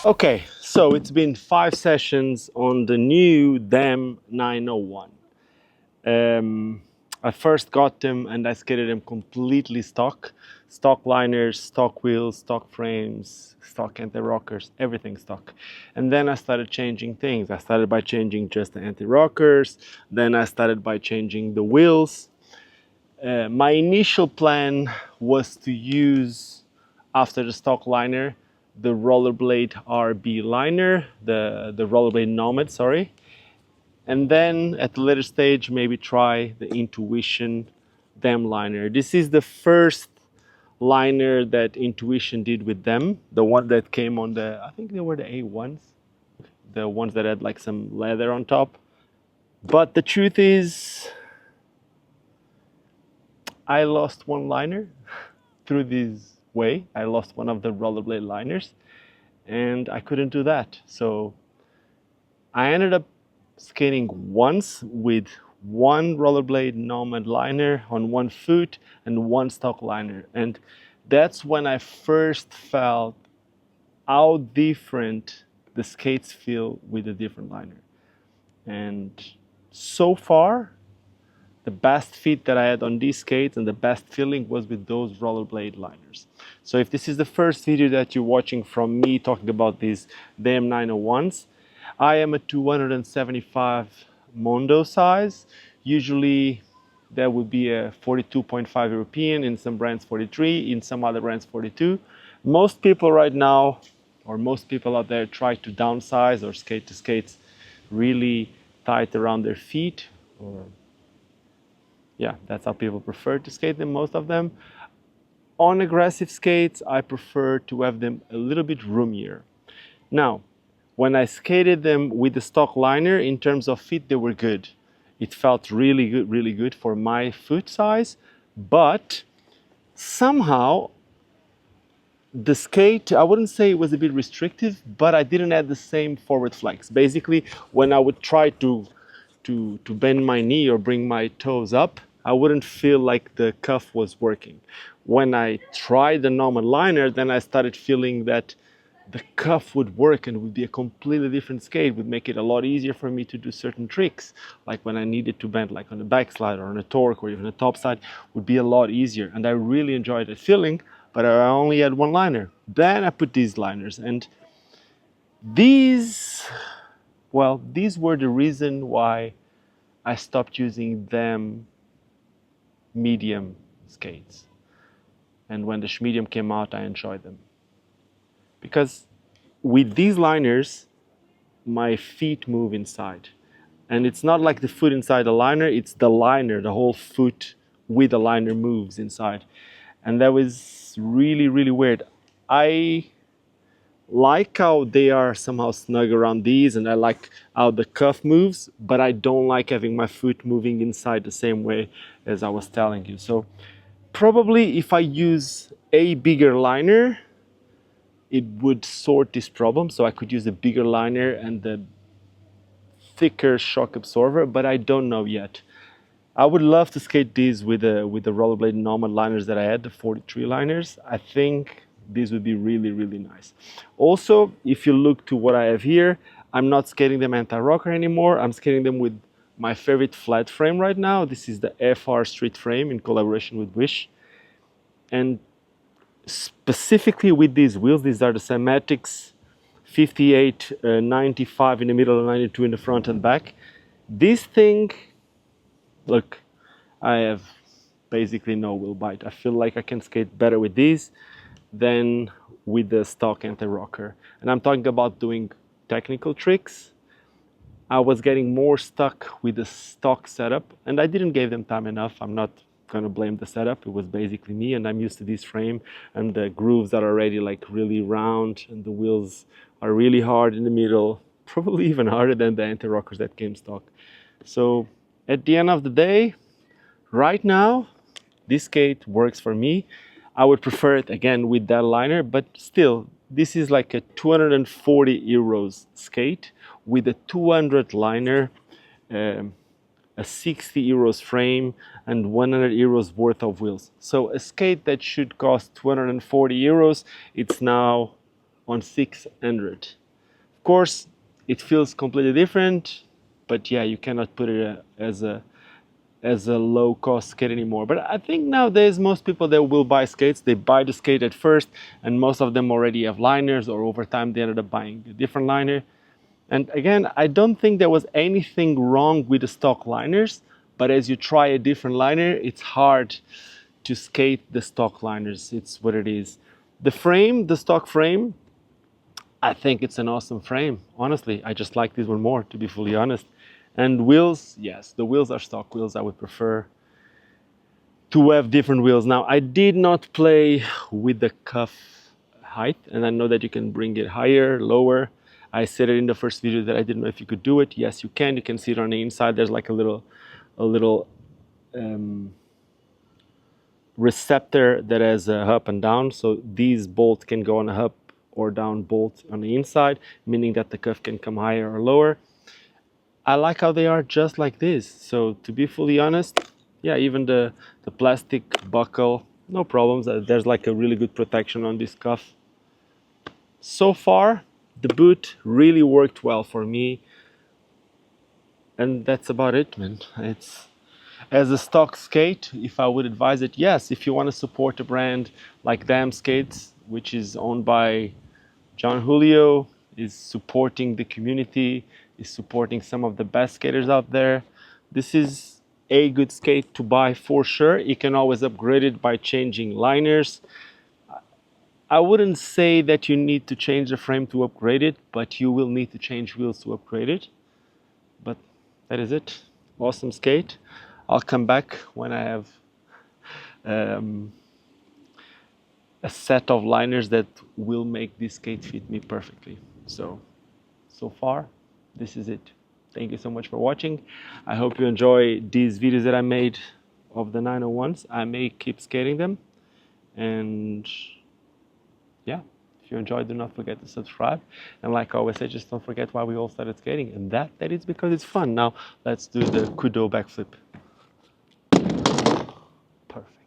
Okay, so it's been 5 sessions on the new DAM 901. I first got them and I skated them completely stock liners, stock wheels, stock frames, stock anti-rockers, everything stock. And then I started changing things. I started by changing just the anti-rockers. Then I started by changing the wheels. My initial plan was to use, after the stock liner, the rollerblade RB liner, the rollerblade Nomad, sorry. And then at the later stage, maybe try the Intuition Them liner. This is the first liner that Intuition did with them, the one that came on the, I think they were the A1s, the ones that had like some leather on top. But the truth is, I lost one liner through this way. I lost one of the rollerblade liners and I couldn't do that. So I ended up skating once with one rollerblade Nomad liner on one foot and one stock liner. And that's when I first felt how different the skates feel with a different liner. And so far, the best fit that I had on these skates and the best feeling was with those rollerblade liners. So if this is the first video that you're watching from me talking about these DM901s, I am a 275 Mondo size. Usually that would be a 42.5 European, in some brands 43, in some other brands 42. Most people right now, or most people out there, try to downsize or skate to skates really tight around their feet, or yeah, that's how people prefer to skate them, most of them. On aggressive skates, I prefer to have them a little bit roomier. Now, when I skated them with the stock liner, in terms of fit, they were good. It felt really good for my foot size, but somehow the skate, I wouldn't say it was a bit restrictive, but I didn't have the same forward flex. Basically, when I would try to bend my knee or bring my toes up, I wouldn't feel like the cuff was working. When I tried the normal liner, then I started feeling that the cuff would work and would be a completely different skate, would make it a lot easier for me to do certain tricks. Like when I needed to bend like on a backslide or on a torque or even a topside, would be a lot easier. And I really enjoyed that feeling, but I only had one liner. Then I put these liners, and these were the reason why I stopped using them medium skates. And when the medium came out, I enjoyed them. Because with these liners, my feet move inside. And it's not like the foot inside the liner, it's the liner, the whole foot with the liner moves inside. And that was really weird. I like how they are somehow snug around these, and I like how the cuff moves, but I don't like having my foot moving inside the same way as I was telling you. So probably if I use a bigger liner, it would sort this problem. So I could use a bigger liner and the thicker shock absorber, but I don't know yet. I would love to skate these with the rollerblade normal liners that I had, the 43 liners. I think these would be really nice. Also, if you look to what I have here, I'm not skating them anti-rocker anymore. I'm skating them with my favorite flat frame right now. This is the FR Street Frame in collaboration with Wish. And specifically with these wheels, these are the Cymatics 58, 95 in the middle and 92 in the front and back. This thing, look, I have basically no wheel bite. I feel like I can skate better with these than with the stock anti-rocker. And I'm talking about doing technical tricks. I was getting more stuck with the stock setup, and I didn't give them time enough. I'm not gonna blame the setup. It was basically me, and I'm used to this frame, and the grooves are already like really round, and the wheels are really hard in the middle, probably even harder than the anti-rockers that came stock. So at the end of the day, right now, this skate works for me. I would prefer it again with that liner, but still, this is like a 240 euros skate with a 200 liner, a 60 euros frame, and 100 euros worth of wheels. So a skate that should cost 240 euros, it's now on 600. Of course, it feels completely different, but yeah, you cannot put it as a low-cost skate anymore. But I think nowadays most people that will buy skates, they buy the skate at first, and most of them already have liners, or over time they ended up buying a different liner. And again, I don't think there was anything wrong with the stock liners, but as you try a different liner, it's hard to skate the stock liners. It's what it is. The frame, the stock frame, I think it's an awesome frame. Honestly, I just like this one more, to be fully honest. And wheels, yes, the wheels are stock wheels. I would prefer to have different wheels. Now, I did not play with the cuff height, and I know that you can bring it higher, lower. I said it in the first video that I didn't know if you could do it. Yes, you can. You can see it on the inside. There's like a little receptor that has a up and down. So these bolts can go on a up or down bolt on the inside, meaning that the cuff can come higher or lower. I like how they are just like this. So to be fully honest, yeah, even the plastic buckle, no problems. There's like a really good protection on this cuff. So far, the boot really worked well for me. And that's about it, man. It's as a stock skate, if I would advise it, yes, if you want to support a brand like Damn Skates, which is owned by John Julio, is supporting the community, is supporting some of the best skaters out there. This is a good skate to buy for sure. You can always upgrade it by changing liners. I wouldn't say that you need to change the frame to upgrade it, but you will need to change wheels to upgrade it. But that is it. Awesome skate. I'll come back when I have a set of liners that will make this skate fit me perfectly. So far, this is it. Thank you so much for watching. I hope you enjoy these videos that I made of the 901s. I may keep skating them. And yeah, if you enjoyed, do not forget to subscribe. And like I always say, just don't forget why we all started skating. And that is because it's fun. Now, let's do the kudo backflip. Perfect.